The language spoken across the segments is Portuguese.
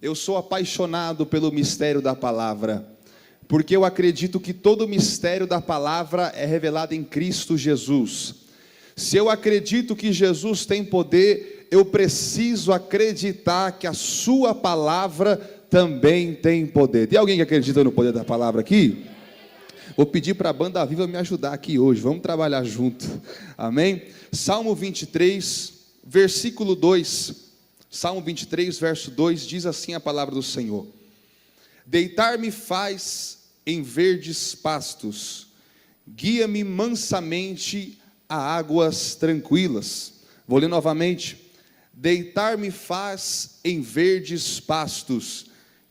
Eu sou apaixonado pelo mistério da palavra, porque eu acredito que todo o mistério da palavra é revelado em Cristo Jesus. Se eu acredito que Jesus tem poder, eu preciso acreditar que a sua palavra também tem poder. Tem alguém que acredita no poder da palavra aqui? Vou pedir para a banda viva me ajudar aqui hoje, vamos trabalhar junto, amém? Salmo 23, versículo 2, Salmo 23, verso 2, diz assim a palavra do Senhor: deitar-me faz em verdes pastos, guia-me mansamente a águas tranquilas. Vou ler novamente: deitar-me faz em verdes pastos,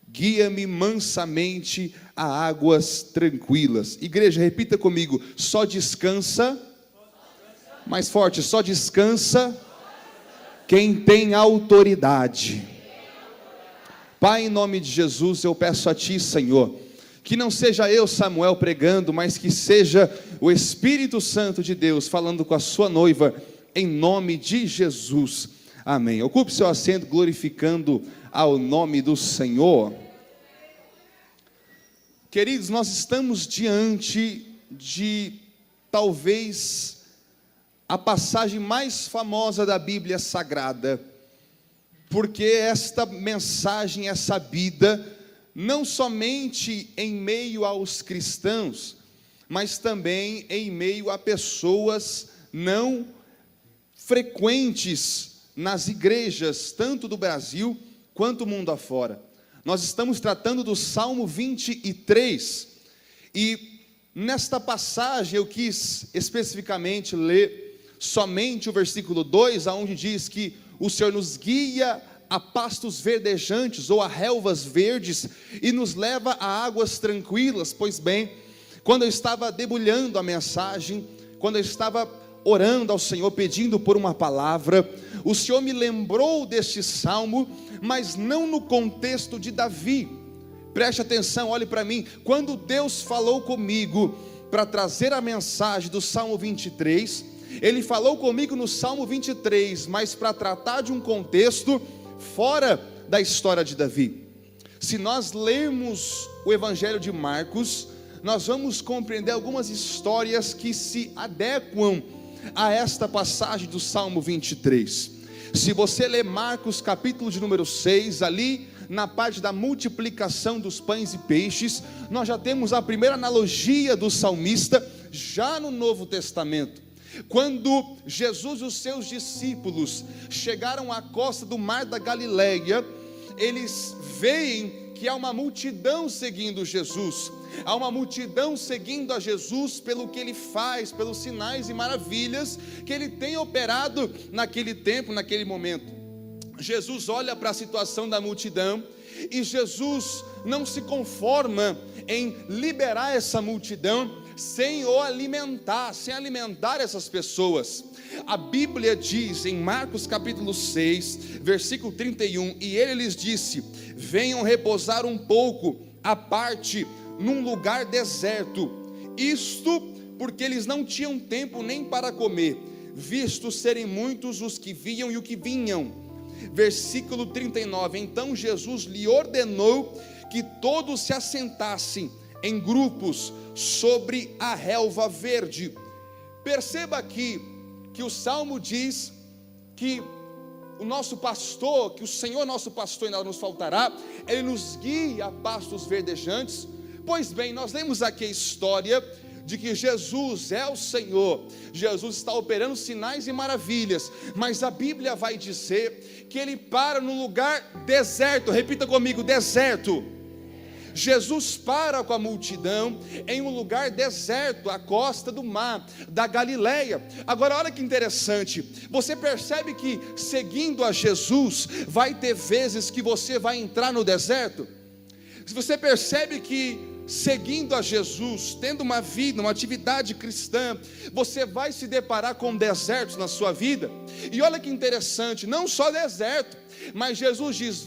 guia-me mansamente a águas tranquilas. Igreja, repita comigo: só descansa, mais forte, só descansa quem tem autoridade. Pai, em nome de Jesus, eu peço a Ti, Senhor, que não seja eu, Samuel, pregando, mas que seja o Espírito Santo de Deus falando com a sua noiva, em nome de Jesus, amém. Ocupe seu assento, glorificando ao nome do Senhor. Queridos, nós estamos diante de talvez a passagem mais famosa da Bíblia Sagrada, porque esta mensagem é sabida não somente em meio aos cristãos, mas também em meio a pessoas não frequentes nas igrejas, tanto do Brasil quanto do mundo afora. Nós estamos tratando do Salmo 23, e nesta passagem eu quis especificamente ler somente o versículo 2, aonde diz que o Senhor nos guia a pastos verdejantes ou a relvas verdes e nos leva a águas tranquilas. Pois bem, quando eu estava debulhando a mensagem, quando eu estava orando ao Senhor, pedindo por uma palavra, o Senhor me lembrou deste salmo, mas não no contexto de Davi. Preste atenção, olhe para mim. Quando Deus falou comigo para trazer a mensagem do Salmo 23, Ele falou comigo no Salmo 23, mas para tratar de um contexto fora da história de Davi. Se nós lermos o Evangelho de Marcos, nós vamos compreender algumas histórias que se adequam a esta passagem do Salmo 23. Se você ler Marcos capítulo de número 6, ali na parte da multiplicação dos pães e peixes, nós já temos a primeira analogia do salmista, já no Novo Testamento. Quando Jesus e os seus discípulos chegaram à costa do mar da Galileia, eles veem que há uma multidão seguindo Jesus, há uma multidão seguindo a Jesus pelo que Ele faz, pelos sinais e maravilhas que Ele tem operado naquele tempo, naquele momento. Jesus olha para a situação da multidão e Jesus não se conforma em liberar essa multidão sem o alimentar, sem alimentar essas pessoas. A Bíblia diz em Marcos capítulo 6, versículo 31, e Ele lhes disse: venham repousar um pouco à parte num lugar deserto, isto porque eles não tinham tempo nem para comer, visto serem muitos os que viam e o que vinham. Versículo 39, então Jesus lhe ordenou que todos se assentassem em grupos sobre a relva verde. Perceba aqui que o Salmo diz que o nosso pastor, que o Senhor nosso pastor, e nada nos faltará, Ele nos guia a pastos verdejantes. Pois bem, nós lemos aqui a história de que Jesus é o Senhor, Jesus está operando sinais e maravilhas, mas a Bíblia vai dizer que Ele para no lugar deserto. Repita comigo: deserto. Jesus para com a multidão em um lugar deserto, à costa do mar da Galileia. Agora olha que interessante, você percebe que seguindo a Jesus, vai ter vezes que você vai entrar no deserto? Se você percebe que seguindo a Jesus, tendo uma vida, uma atividade cristã, você vai se deparar com desertos na sua vida. E olha que interessante, não só deserto, Mas Jesus diz: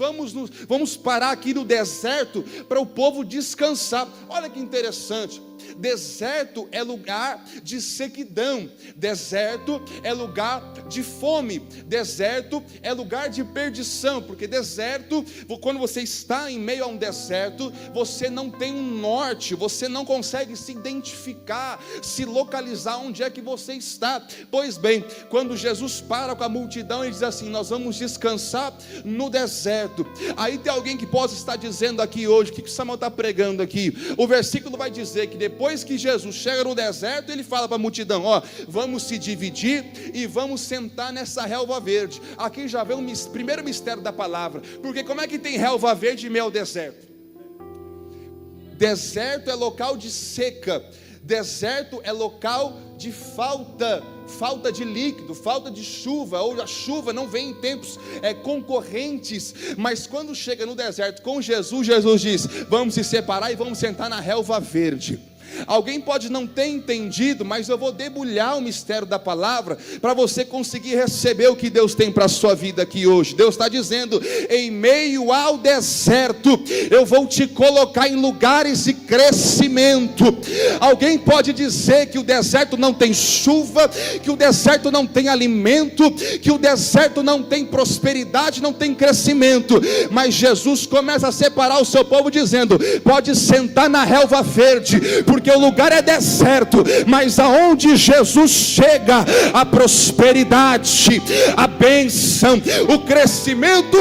vamos parar aqui no deserto para o povo descansar. Olha que interessante. Deserto é lugar de sequidão, deserto é lugar de fome, deserto é lugar de perdição, porque deserto, quando você está em meio a um deserto, você não tem um norte, você não consegue se identificar, se localizar onde é que você está. Pois bem, quando Jesus para com a multidão, ele diz assim: nós vamos descansar no deserto. Aí tem alguém que possa estar dizendo aqui hoje: o que Samuel está pregando aqui? O versículo vai dizer que depois que Jesus chega no deserto, ele fala para a multidão: ó, vamos se dividir e vamos sentar nessa relva verde. Aqui já vem o primeiro mistério da palavra, porque como é que tem relva verde em meio ao deserto? Deserto é local de seca, deserto é local de falta de líquido, falta de chuva, ou a chuva não vem em tempos concorrentes. Mas quando chega no deserto com Jesus, Jesus diz: vamos se separar e vamos sentar na relva verde. Alguém pode não ter entendido, mas eu vou debulhar o mistério da palavra para você conseguir receber o que Deus tem para a sua vida aqui hoje. Deus está dizendo: em meio ao deserto, eu vou te colocar em lugares de crescimento. Alguém pode dizer que o deserto não tem chuva, que o deserto não tem alimento, que o deserto não tem prosperidade, não tem crescimento, mas Jesus começa a separar o seu povo dizendo: pode sentar na relva verde, porque o lugar é deserto, mas aonde Jesus chega, a prosperidade, a bênção, o crescimento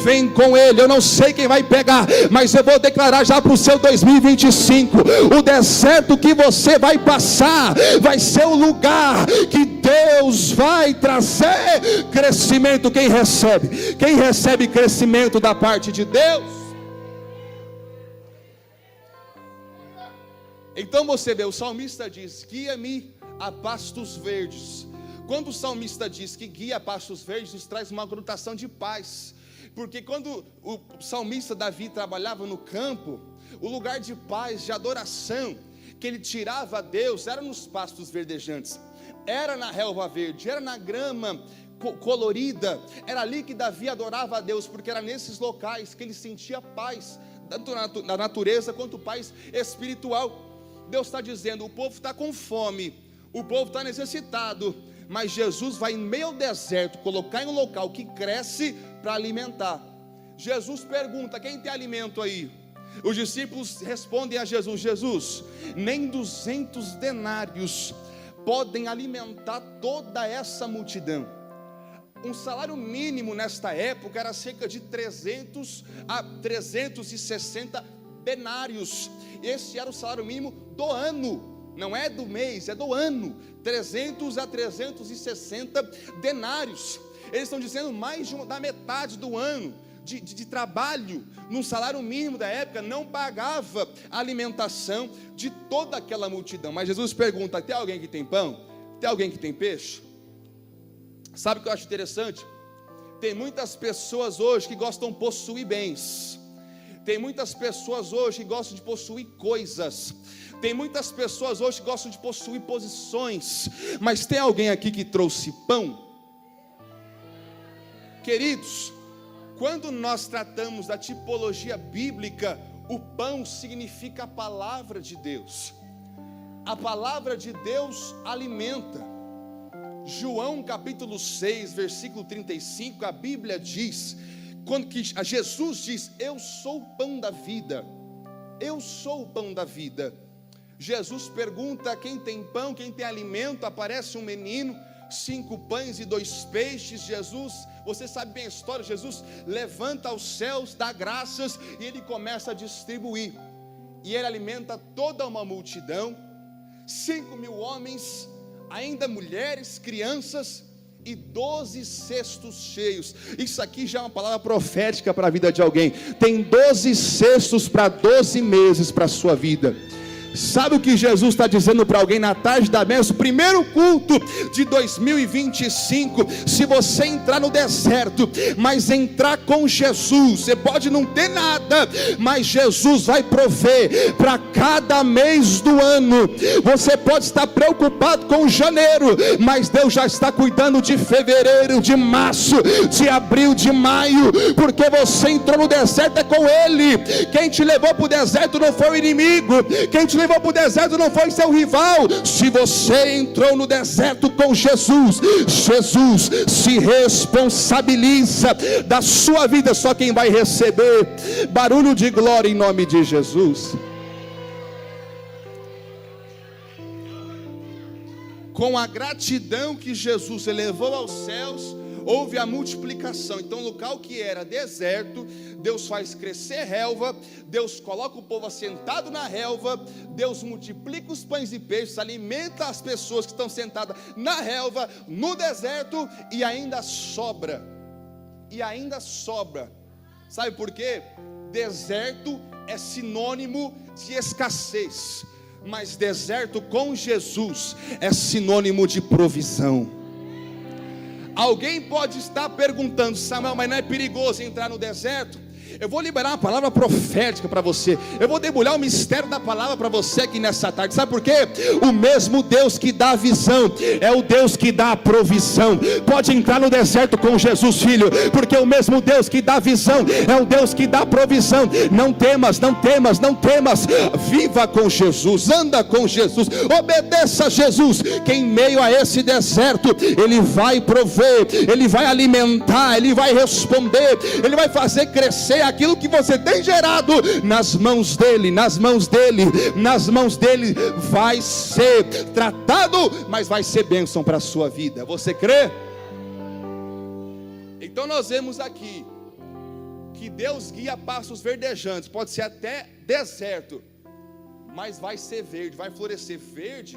vem com ele. Eu não sei quem vai pegar, mas eu vou declarar já para o seu 2025: o deserto que você vai passar vai ser o lugar que Deus vai trazer crescimento. Quem recebe crescimento da parte de Deus? Então você vê, o salmista diz: guia-me a pastos verdes. Quando o salmista diz que guia a pastos verdes, isso traz uma conotação de paz, porque quando o salmista Davi trabalhava no campo, o lugar de paz, de adoração que ele tirava a Deus era nos pastos verdejantes, era na relva verde, era na grama colorida. Era ali que Davi adorava a Deus, porque era nesses locais que ele sentia paz, tanto na natureza quanto paz espiritual. Deus está dizendo: o povo está com fome, o povo está necessitado, mas Jesus vai em meio ao deserto colocar em um local que cresce para alimentar. Jesus pergunta: quem tem alimento aí? Os discípulos respondem a Jesus: Jesus, nem 200 denários podem alimentar toda essa multidão. Um salário mínimo nesta época era cerca de 300 a 360 denários. Esse era o salário mínimo do ano, não é do mês, é do ano. 300 a 360 denários. Eles estão dizendo mais da metade do ano de trabalho num salário mínimo da época não pagava a alimentação de toda aquela multidão. Mas Jesus pergunta: tem alguém que tem pão? Tem alguém que tem peixe? Sabe o que eu acho interessante? Tem muitas pessoas hoje que gostam de possuir bens. Tem muitas pessoas hoje que gostam de possuir coisas. Tem muitas pessoas hoje que gostam de possuir posições. Mas tem alguém aqui que trouxe pão? Queridos, quando nós tratamos da tipologia bíblica, o pão significa a palavra de Deus. A palavra de Deus alimenta. João capítulo 6, versículo 35, a Bíblia diz, quando que Jesus diz: eu sou o pão da vida, eu sou o pão da vida. Jesus pergunta: quem tem pão, quem tem alimento? Aparece um menino, 5 pães e 2 peixes. Jesus, você sabe bem a história, Jesus levanta aos céus, dá graças e ele começa a distribuir, e ele alimenta toda uma multidão, 5.000 homens, ainda mulheres, crianças, e 12 cestos cheios. Isso aqui já é uma palavra profética para a vida de alguém. Tem 12 cestos para 12 meses para a sua vida. Sabe o que Jesus está dizendo para alguém na tarde da bênção? Primeiro culto de 2025. Se você entrar no deserto, mas entrar com Jesus, você pode não ter nada, mas Jesus vai prover para cada mês do ano. Você pode estar preocupado com janeiro, mas Deus já está cuidando de fevereiro, de março, de abril, de maio, porque você entrou no deserto é com Ele. Quem te levou para o deserto não foi o inimigo, quem te levou para o deserto não foi seu rival. Se você entrou no deserto com Jesus, Jesus se responsabiliza da sua vida. Só quem vai receber barulho de glória em nome de Jesus. Com a gratidão que Jesus elevou aos céus, houve a multiplicação. Então, o local que era deserto, Deus faz crescer relva, Deus coloca o povo assentado na relva, Deus multiplica os pães e peixes, alimenta as pessoas que estão sentadas na relva, no deserto, e ainda sobra. E ainda sobra. Sabe por quê? Deserto é sinônimo de escassez, mas deserto com Jesus é sinônimo de provisão. Alguém pode estar perguntando: Samuel, mas não é perigoso entrar no deserto? Eu vou liberar uma palavra profética para você. Eu vou debulhar o mistério da palavra para você aqui nessa tarde. Sabe por quê? O mesmo Deus que dá a visão é o Deus que dá a provisão. Pode entrar no deserto com Jesus, filho, porque o mesmo Deus que dá a visão é o Deus que dá a provisão. Não temas, não temas, não temas. Viva com Jesus, anda com Jesus, obedeça a Jesus, que em meio a esse deserto Ele vai prover, Ele vai alimentar, Ele vai responder, Ele vai fazer crescer aquilo que você tem gerado nas mãos dele, nas mãos dele, nas mãos dele vai ser tratado, mas vai ser bênção para a sua vida. Você crê? Então nós vemos aqui que Deus guia pastos verdejantes, pode ser até deserto, mas vai ser verde, vai florescer. Verde,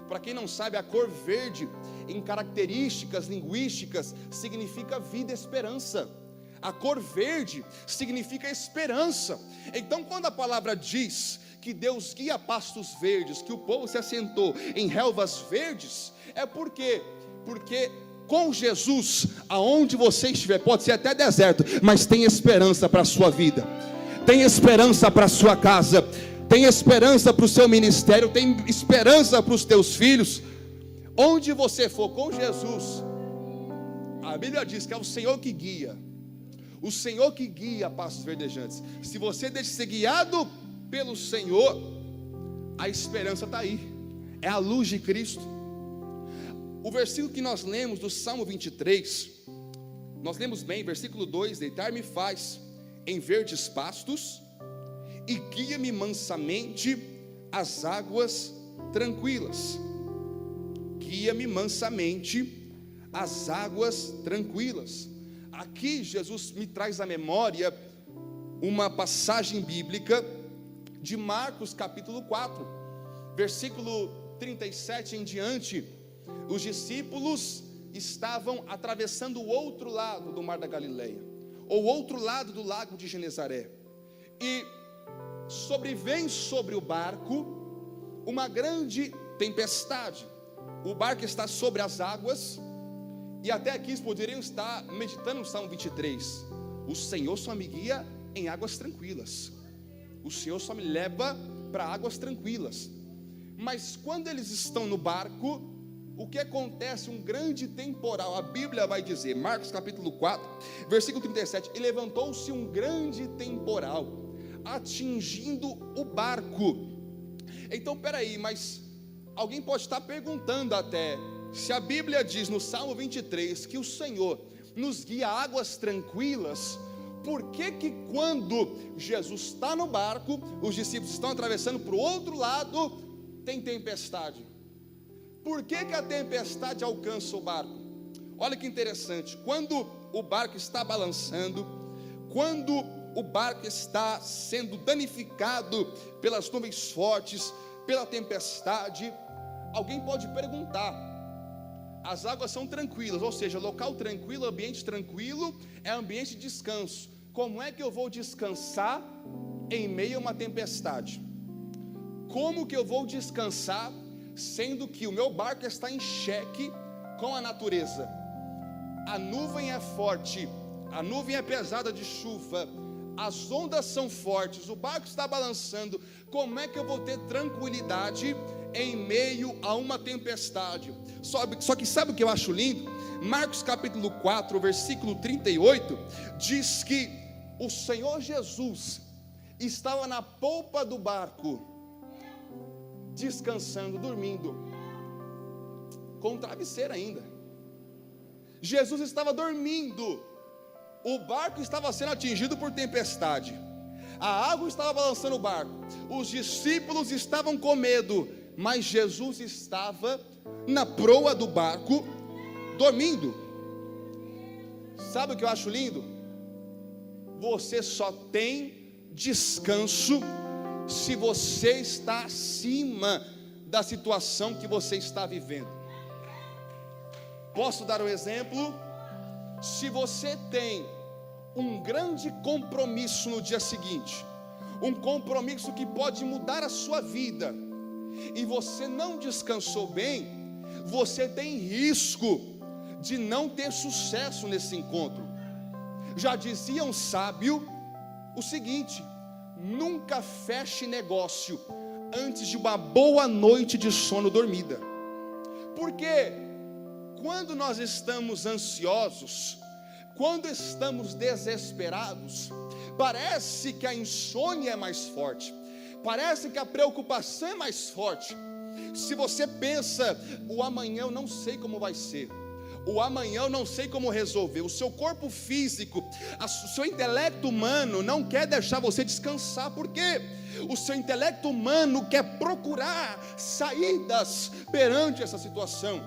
para quem não sabe, a cor verde em características linguísticas significa vida e esperança. A cor verde significa esperança. Então, quando a palavra diz que Deus guia pastos verdes, que o povo se assentou em relvas verdes, é porque com Jesus, aonde você estiver, pode ser até deserto, mas tem esperança para a sua vida, tem esperança para a sua casa, tem esperança para o seu ministério, tem esperança para os teus filhos. Onde você for com Jesus, a Bíblia diz que é o Senhor que guia. O Senhor que guia passos verdejantes. Se você deixa ser guiado pelo Senhor, a esperança está aí, é a luz de Cristo. O versículo que nós lemos do Salmo 23, nós lemos bem, versículo 2: deitar-me faz em verdes pastos, e guia-me mansamente às águas tranquilas. Guia-me mansamente às águas tranquilas. Aqui Jesus me traz à memória uma passagem bíblica de Marcos capítulo 4, versículo 37 em diante. Os discípulos estavam atravessando o outro lado do mar da Galileia, ou outro lado do lago de Genezaré, e sobrevém sobre o barco uma grande tempestade. O barco está sobre as águas, e até aqui eles poderiam estar meditando no Salmo 23. O Senhor só me guia em águas tranquilas. O Senhor só me leva para águas tranquilas. Mas quando eles estão no barco, o que acontece? Um grande temporal. A Bíblia vai dizer, Marcos capítulo 4, versículo 37, e levantou-se um grande temporal, atingindo o barco. Então, peraí, mas alguém pode estar perguntando até, se a Bíblia diz no Salmo 23 que o Senhor nos guia a águas tranquilas, por que quando Jesus está no barco, os discípulos estão atravessando para o outro lado, tem tempestade? Por que a tempestade alcança o barco? Olha que interessante, quando o barco está balançando, quando o barco está sendo danificado pelas nuvens fortes, pela tempestade, alguém pode perguntar: as águas são tranquilas, ou seja, local tranquilo, ambiente tranquilo, é ambiente de descanso. Como é que eu vou descansar em meio a uma tempestade? como que eu vou descansar, sendo que o meu barco está em xeque com a natureza? A nuvem é forte, a nuvem é pesada de chuva, as ondas são fortes, o barco está balançando. Como é que eu vou ter tranquilidade em meio a uma tempestade? Só que sabe o que eu acho lindo? Marcos capítulo 4, versículo 38, diz que o Senhor Jesus estava na polpa do barco, descansando, dormindo, com travesseiro ainda. Jesus estava dormindo, o barco estava sendo atingido por tempestade, a água estava balançando o barco, os discípulos estavam com medo, mas Jesus estava na proa do barco, dormindo. Sabe o que eu acho lindo? Você só tem descanso se você está acima da situação que você está vivendo. Posso dar um exemplo? Se você tem um grande compromisso no dia seguinte, um compromisso que pode mudar a sua vida, e você não descansou bem, você tem risco de não ter sucesso nesse encontro. Já dizia um sábio o seguinte: nunca feche negócio antes de uma boa noite de sono dormida. Porque quando nós estamos ansiosos, quando estamos desesperados, parece que a insônia é mais forte, parece que a preocupação é mais forte. Se você pensa, o amanhã eu não sei como vai ser, o amanhã eu não sei como resolver, o seu corpo físico, o seu intelecto humano não quer deixar você descansar. Por quê? O seu intelecto humano quer procurar saídas perante essa situação.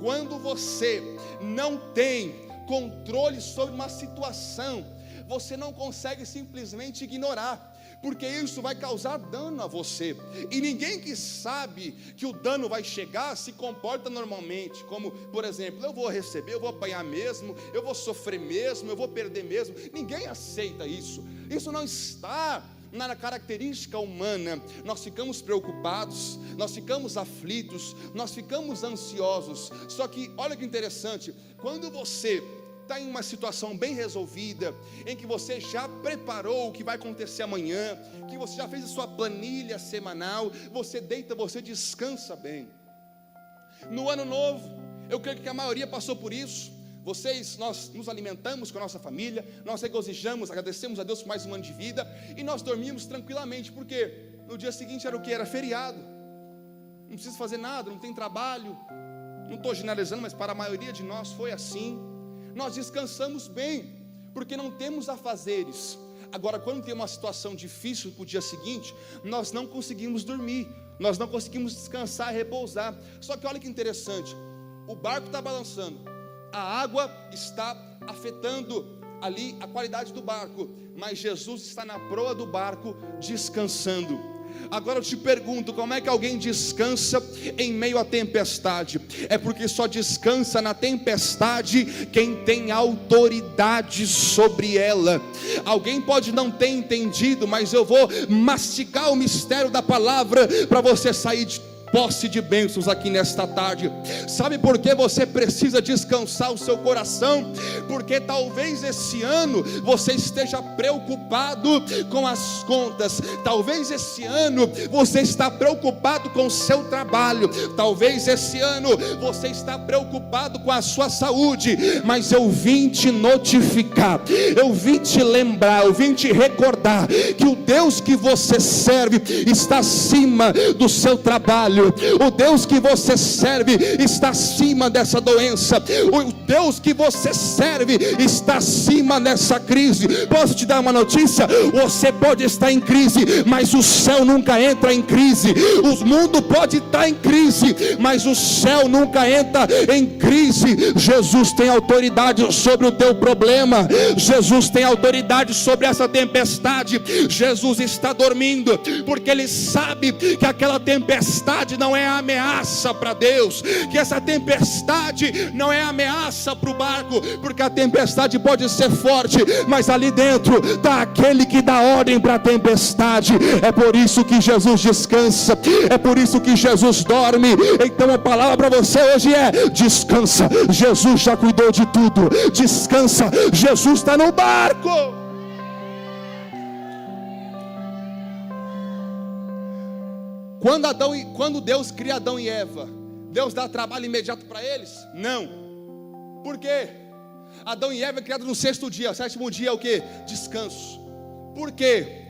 Quando você não tem controle sobre uma situação, você não consegue simplesmente ignorar, porque isso vai causar dano a você, e ninguém que sabe que o dano vai chegar se comporta normalmente, como por exemplo, eu vou receber, eu vou apanhar mesmo, eu vou sofrer mesmo, eu vou perder mesmo. Ninguém aceita isso, isso não está na característica humana. Nós ficamos preocupados, nós ficamos aflitos, nós ficamos ansiosos. Só que olha que interessante, quando você está em uma situação bem resolvida, em que você já preparou o que vai acontecer amanhã, que você já fez a sua planilha semanal, você deita, você descansa bem. No ano novo, eu creio que a maioria passou por isso. Nós nos alimentamos com a nossa família, nós regozijamos, agradecemos a Deus por mais um ano de vida, e nós dormimos tranquilamente, porque no dia seguinte era o que? Era feriado, não precisa fazer nada, não tem trabalho. Não estou generalizando, mas para a maioria de nós foi assim. Nós descansamos bem, porque não temos afazeres. Agora, quando tem uma situação difícil para o dia seguinte, nós não conseguimos dormir, nós não conseguimos descansar, repousar. Só que olha que interessante, o barco está balançando, a água está afetando ali a qualidade do barco, mas Jesus está na proa do barco descansando. Agora eu te pergunto, como é que alguém descansa em meio à tempestade? É porque só descansa na tempestade quem tem autoridade sobre ela. Alguém pode não ter entendido, mas eu vou mastigar o mistério da palavra para você sair de posse de bênçãos aqui nesta tarde. Sabe por que você precisa descansar o seu coração? Porque talvez esse ano você esteja preocupado com as contas, talvez esse ano você está preocupado com o seu trabalho, talvez esse ano você está preocupado com a sua saúde, mas eu vim te notificar, eu vim te lembrar, eu vim te recordar que o Deus que você serve está acima do seu trabalho. O Deus que você serve está acima dessa doença. O Deus que você serve está acima dessa crise. Posso te dar uma notícia? Você pode estar em crise, mas o céu nunca entra em crise. O mundo pode estar em crise, mas o céu nunca entra em crise. Jesus tem autoridade sobre o teu problema. Jesus tem autoridade sobre essa tempestade. Jesus está dormindo, porque Ele sabe que aquela tempestade tempestade não é ameaça para Deus, que essa tempestade não é ameaça para o barco, porque a tempestade pode ser forte, mas ali dentro está aquele que dá ordem para a tempestade. É por isso que Jesus descansa, é por isso que Jesus dorme. Então a palavra para você hoje é: descansa, Jesus já cuidou de tudo. Descansa, Jesus está no barco. Quando Deus cria Adão e Eva, Deus dá trabalho imediato para eles? Não. Por quê? Adão e Eva é criado no sexto dia. O sétimo dia é o quê? Descanso. Por quê?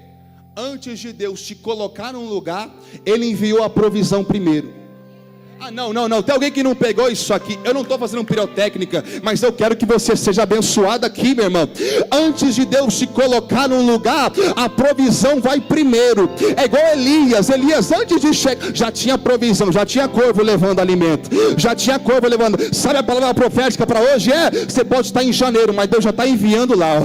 Antes de Deus te colocar num lugar, Ele enviou a provisão primeiro. Não, tem alguém que não pegou isso aqui. Eu não estou fazendo pirotécnica, mas eu quero que você seja abençoado aqui, meu irmão. Antes de Deus te colocar num lugar, a provisão vai primeiro. É igual Elias antes de chegar, já tinha provisão, já tinha corvo levando alimento, já tinha corvo levando. Sabe a palavra profética para hoje? Você pode estar em janeiro, mas Deus já está enviando lá,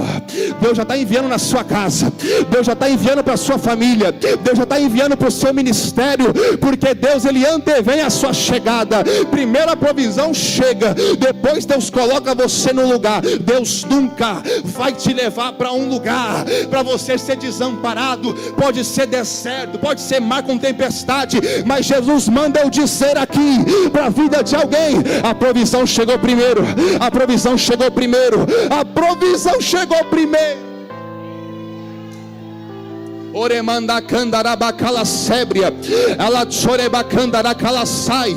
Deus já está enviando na sua casa, Deus já está enviando para a sua família, Deus já está enviando para o seu ministério, porque Deus, Ele antevém a sua chegada. Primeiro a provisão chega, depois Deus coloca você no lugar. Deus nunca vai te levar para um lugar para você ser desamparado. Pode ser deserto, pode ser mar com tempestade, mas Jesus manda eu dizer aqui para a vida de alguém: a provisão chegou primeiro, a provisão chegou primeiro, a provisão chegou primeiro. Oremanda candarabacala sébria, ela chorebacandara sai,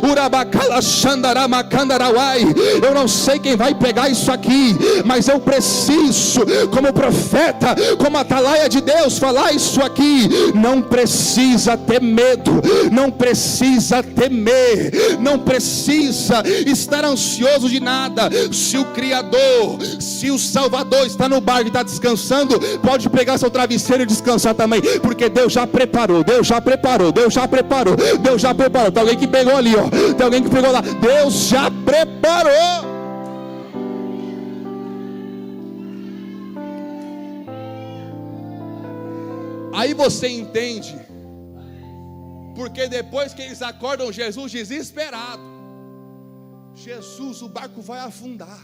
urabacala xandarama candarawai. Eu não sei quem vai pegar isso aqui, mas eu preciso, como profeta, como atalaia de Deus, falar isso aqui. Não precisa ter medo, não precisa temer, não precisa estar ansioso de nada. Se o Criador, se o Salvador está no barco e está descansando, pode pegar seu travesseiro e descansar também, porque Deus já preparou, Deus já preparou, Deus já preparou, Deus já preparou. Tem alguém que pegou ali, tem alguém que pegou lá. Deus já preparou. Aí você entende porque depois que eles acordam Jesus desesperado, Jesus, o barco vai afundar,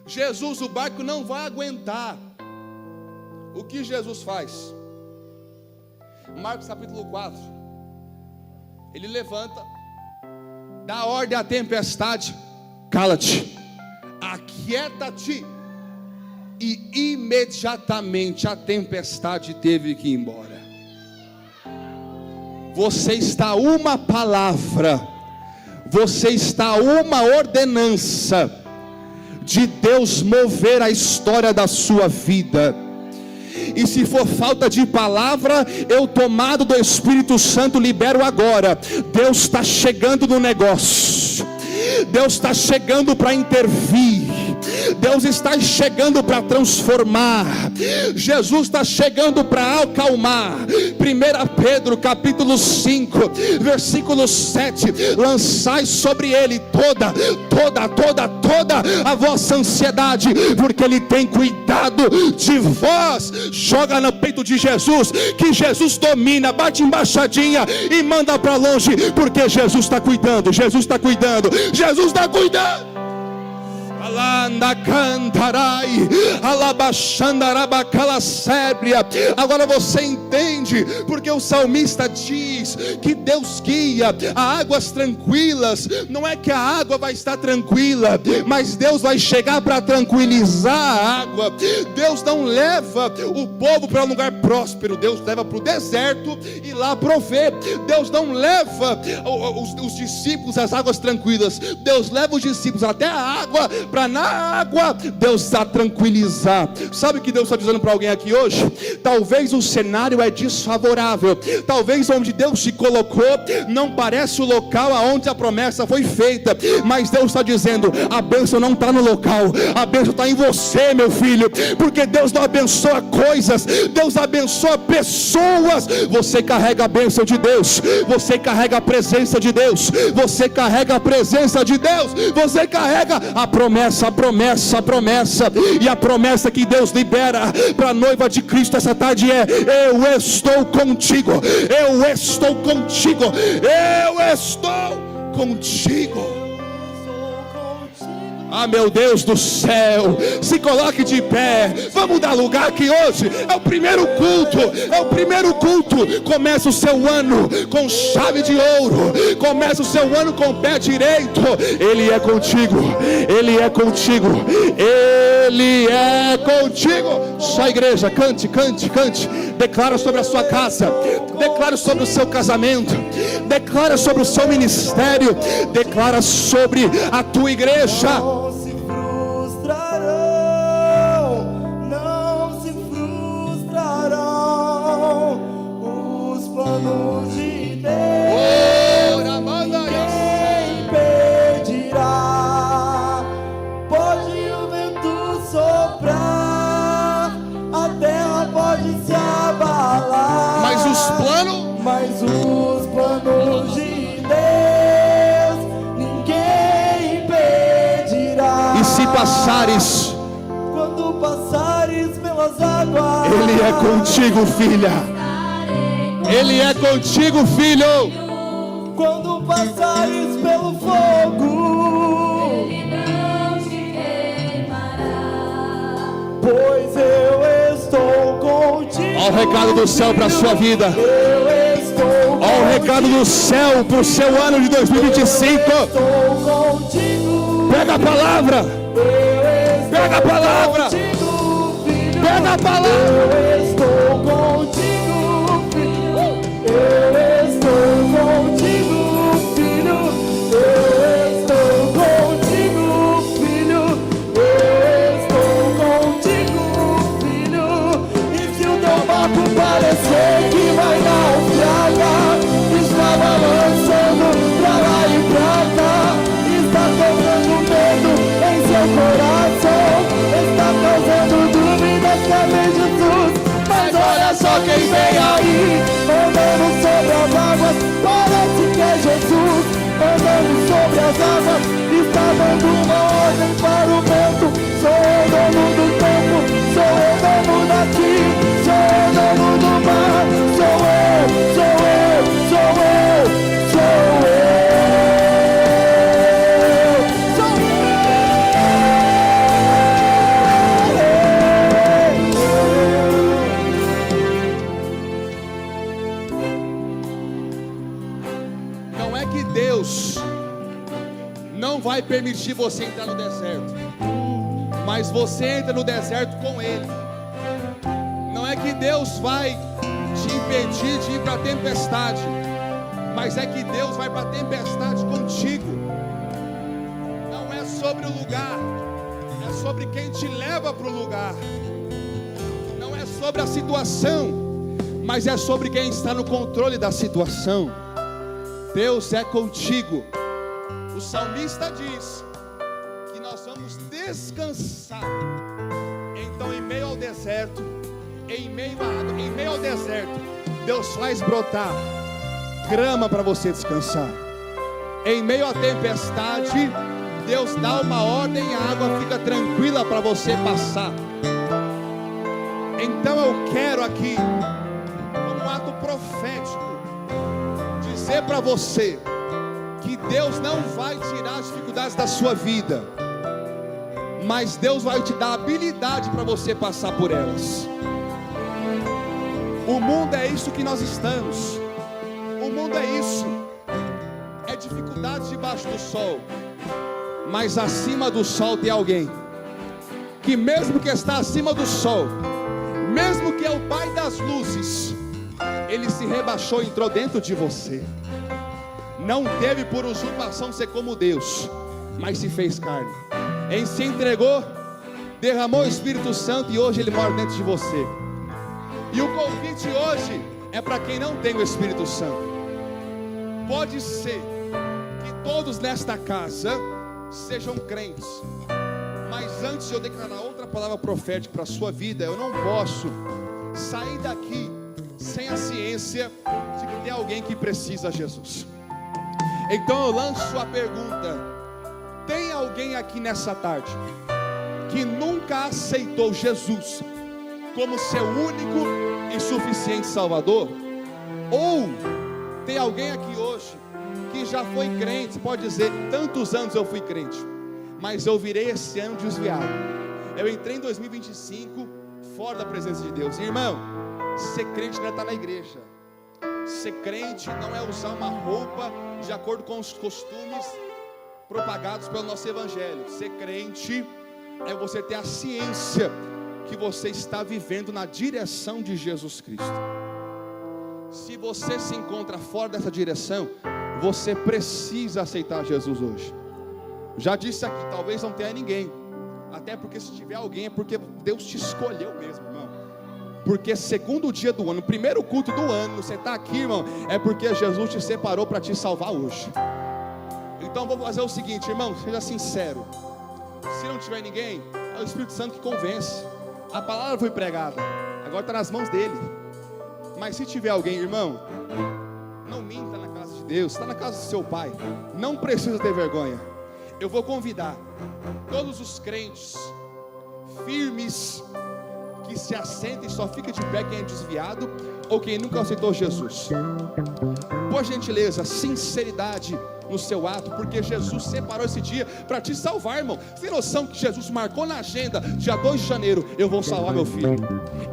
Jesus, o barco não vai aguentar. O que Jesus faz? Marcos capítulo 4. Ele levanta, dá ordem à tempestade: cala-te, aquieta-te. E imediatamente a tempestade teve que ir embora. Você está a uma palavra, você está a uma ordenança de Deus mover a história da sua vida. E se for falta de palavra, eu, tomado do Espírito Santo, libero agora. Deus está chegando no negócio, Deus está chegando para intervir, Deus está chegando para transformar, Jesus está chegando para acalmar. 1 Pedro capítulo 5 versículo 7: lançai sobre ele toda a vossa ansiedade, porque ele tem cuidado de vós. Joga no peito de Jesus, que Jesus domina, bate embaixadinha e manda para longe, porque Jesus está cuidando, Jesus está cuidando, Jesus está cuidando. Agora você entende porque o salmista diz que Deus guia a águas tranquilas. Não é que a água vai estar tranquila, mas Deus vai chegar para tranquilizar a água. Deus não leva o povo para um lugar próspero, Deus leva para o deserto e lá prover. Deus não leva os discípulos às águas tranquilas, Deus leva os discípulos até a água, para na água Deus a tranquilizar. Sabe o que Deus está dizendo para alguém aqui hoje? Talvez o cenário é desfavorável, talvez onde Deus te colocou não parece o local aonde a promessa foi feita, mas Deus está dizendo: a bênção não está no local, a bênção está em você, meu filho, porque Deus não abençoa coisas, Deus abençoa pessoas. Você carrega a bênção de Deus, você carrega a presença de Deus, você carrega a presença de Deus, você carrega a promessa promessa, a promessa, a promessa. E a promessa que Deus libera para a noiva de Cristo essa tarde é: eu estou contigo, eu estou contigo, eu estou contigo. Ah, meu Deus do céu, se coloque de pé, vamos dar lugar aqui hoje. É o primeiro culto, é o primeiro culto. Começa o seu ano com chave de ouro, começa o seu ano com o pé direito. Ele é contigo, Ele é contigo, Ele é contigo. Só igreja, cante, cante, cante. Declara sobre a sua casa, declara sobre o seu casamento, declara sobre o seu ministério, declara sobre a tua igreja. Não se frustrarão os planos de Deus. Ninguém impedirá. Pode o vento soprar, a terra pode se abalar, Mas os planos de Deus ninguém impedirá. E se passares, Quando passares pelas águas, Ele é contigo, filha. Ele é contigo, filho. quando passares pelo fogo, Ele não te queimará. pois eu estou contigo. Olha o recado do céu para a sua vida. Eu estou Olha o recado do céu para o seu ano de 2025. Estou contigo. Pega a palavra. Pega a palavra. Pega a palavra. Eu estou contigo, filho. Eu estou contigo, filho. Eu estou contigo, filho. Eu estou contigo, filho. E se o teu barco parecer que vai naufragar, está balançando pra lá e pra cá, está causando medo em seu coração, está causando dúvidas, cadê Jesus? Mas olha só quem vem aí, andando sobre as águas, parece que é Jesus. Andando sobre as águas, está dando uma ordem para o vento. Sou o dono do tempo, sou o dono daqui, sou o dono do mar. Sou eu, sou eu, sou eu, sou eu, sou Não é que Deus não vai permitir você entrar no deserto, mas você entra no deserto com Ele. Não é que Deus vai te impedir de ir para a tempestade, mas é que Deus vai para a tempestade contigo. Não é sobre o lugar, é sobre quem te leva para o lugar. Não é sobre a situação, mas é sobre quem está no controle da situação. Deus é contigo. O salmista diz que nós vamos descansar. Então, em meio ao deserto, em meio à água, em meio ao deserto, Deus faz brotar grama para você descansar. Em meio à tempestade, Deus dá uma ordem e a água fica tranquila para você passar. Então eu quero aqui, como um ato profético, dizer para você que Deus não vai tirar as dificuldades da sua vida, mas Deus vai te dar habilidade para você passar por elas. O mundo é isso que nós estamos. O mundo é isso. É dificuldades debaixo do sol. Mas acima do sol tem alguém que, mesmo que está acima do sol, mesmo que é o Pai das luzes, Ele se rebaixou e entrou dentro de você. Não teve por usurpação ser como Deus, mas se fez carne. Ele se entregou, derramou o Espírito Santo e hoje Ele mora dentro de você. E o convite hoje é para quem não tem o Espírito Santo. Pode ser que todos nesta casa sejam crentes, mas antes de eu declarar outra palavra profética para a sua vida, eu não posso sair daqui sem a ciência de que tem alguém que precisa de Jesus. Então eu lanço a pergunta: tem alguém alguém aqui nessa tarde que nunca aceitou Jesus como seu único e suficiente Salvador, ou tem alguém aqui hoje que já foi crente, pode dizer, tantos anos eu fui crente, mas eu virei esse ano desviado, eu entrei em 2025 fora da presença de Deus. Irmão, ser crente não é estar na igreja, ser crente não é usar uma roupa de acordo com os costumes propagados pelo nosso evangelho. Ser crente é você ter a ciência que você está vivendo na direção de Jesus Cristo. Se você se encontra fora dessa direção, você precisa aceitar Jesus hoje. Já disse aqui, talvez não tenha ninguém, até porque se tiver alguém é porque Deus te escolheu mesmo, irmão. Porque segundo dia do ano, primeiro culto do ano, você está aqui, irmão, é porque Jesus te separou para te salvar hoje. Então vou fazer o seguinte, irmão, seja sincero. Se não tiver ninguém, é o Espírito Santo que convence. A palavra foi pregada, agora está nas mãos dele. Mas se tiver alguém, irmão, não minta na casa de Deus, está na casa do seu pai, não precisa ter vergonha. Eu vou convidar todos os crentes firmes que se assentem, só fica de pé quem é desviado ou quem nunca aceitou Jesus. Por gentileza, sinceridade no seu ato, porque Jesus separou esse dia para te salvar, irmão. Você tem noção que Jesus marcou na agenda, dia 2 de janeiro, eu vou salvar meu filho,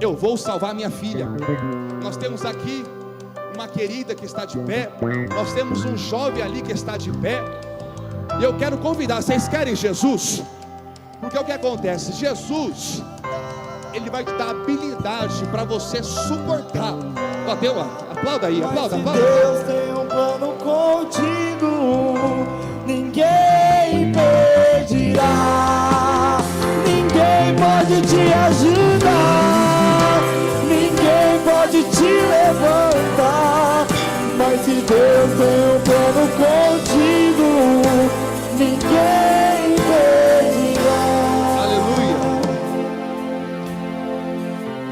eu vou salvar minha filha. Nós temos aqui uma querida que está de pé, nós temos um jovem ali que está de pé, e eu quero convidar, vocês querem Jesus? Porque o que acontece? Jesus, Ele vai te dar habilidade para você suportar. Aplauda aí, aplauda. Deus tem um plano contigo, ninguém impedirá, ninguém pode te ajudar, ninguém pode te levantar. Mas se Deus tem um plano contigo, ninguém impedirá. Aleluia.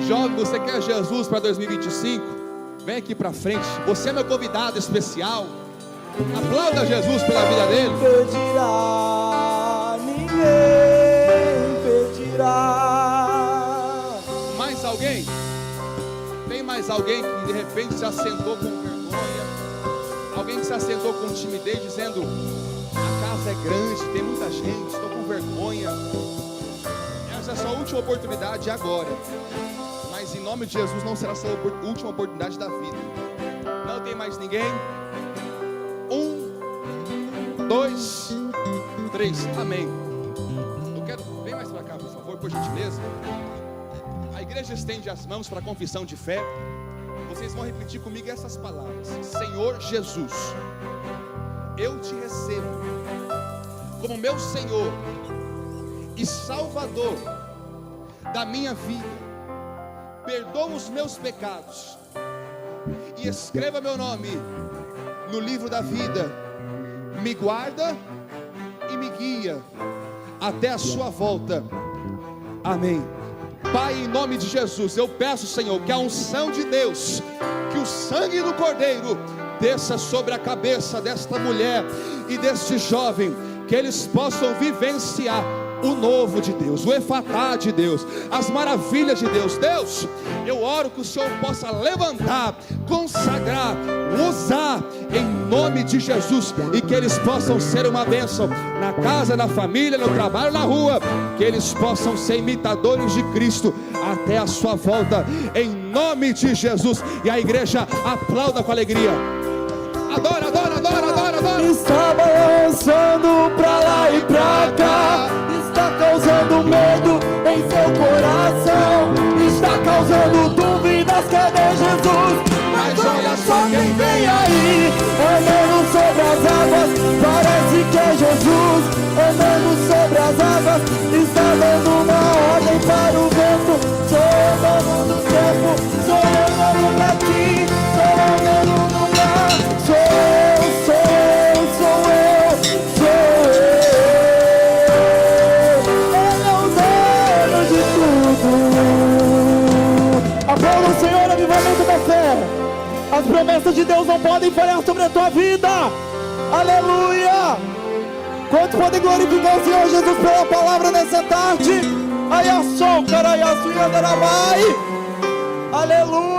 Jovem, você quer Jesus para 2025? Vem aqui para frente, você é meu convidado especial. Aplauda Jesus pela vida dele. Ninguém impedirá. Mais alguém? Tem mais alguém que de repente se assentou com vergonha? Alguém que se assentou com timidez, dizendo: a casa é grande, tem muita gente, estou com vergonha. Essa é a sua última oportunidade agora. Mas em nome de Jesus não será a sua última oportunidade da vida. Não tem mais ninguém? 1, 2, 3, amém. Eu quero, vem mais para cá, por favor, por gentileza. A igreja estende as mãos para a confissão de fé. Vocês vão repetir comigo essas palavras: Senhor Jesus, eu te recebo como meu Senhor e Salvador da minha vida. Perdoa os meus pecados e escreva meu nome no livro da vida. Me guarda e me guia até a sua volta. Amém. Pai, em nome de Jesus, eu peço, Senhor, que a unção de Deus, que o sangue do Cordeiro desça sobre a cabeça desta mulher e deste jovem, que eles possam vivenciar o novo de Deus, o efatá de Deus, as maravilhas de Deus. Deus, eu oro que o Senhor possa levantar, consagrar, usar em nome de Jesus, e que eles possam ser uma bênção na casa, na família, no trabalho, na rua, que eles possam ser imitadores de Cristo até a sua volta, em nome de Jesus. E a igreja aplauda com alegria. Adora, adora, adora, adora, adora. Está balançando pra lá e pra cá, está causando medo em seu coração, está causando dúvidas, cadê Jesus? Mas olha só quem vem aí, andando sobre as águas, parece que é Jesus, andando sobre as águas, está dando uma ordem para o vento. Sou eu dono do tempo, sou eu dono daqui, sou eu dono do mar, sou eu, sou eu, sou eu, sou eu. Ele é o dono de tudo. Aplauda o Senhor, avivamento da fé. As promessas de Deus não podem falhar sobre a tua vida. Aleluia. Quantos podem glorificar o Senhor Jesus pela palavra nessa tarde? Aleluia.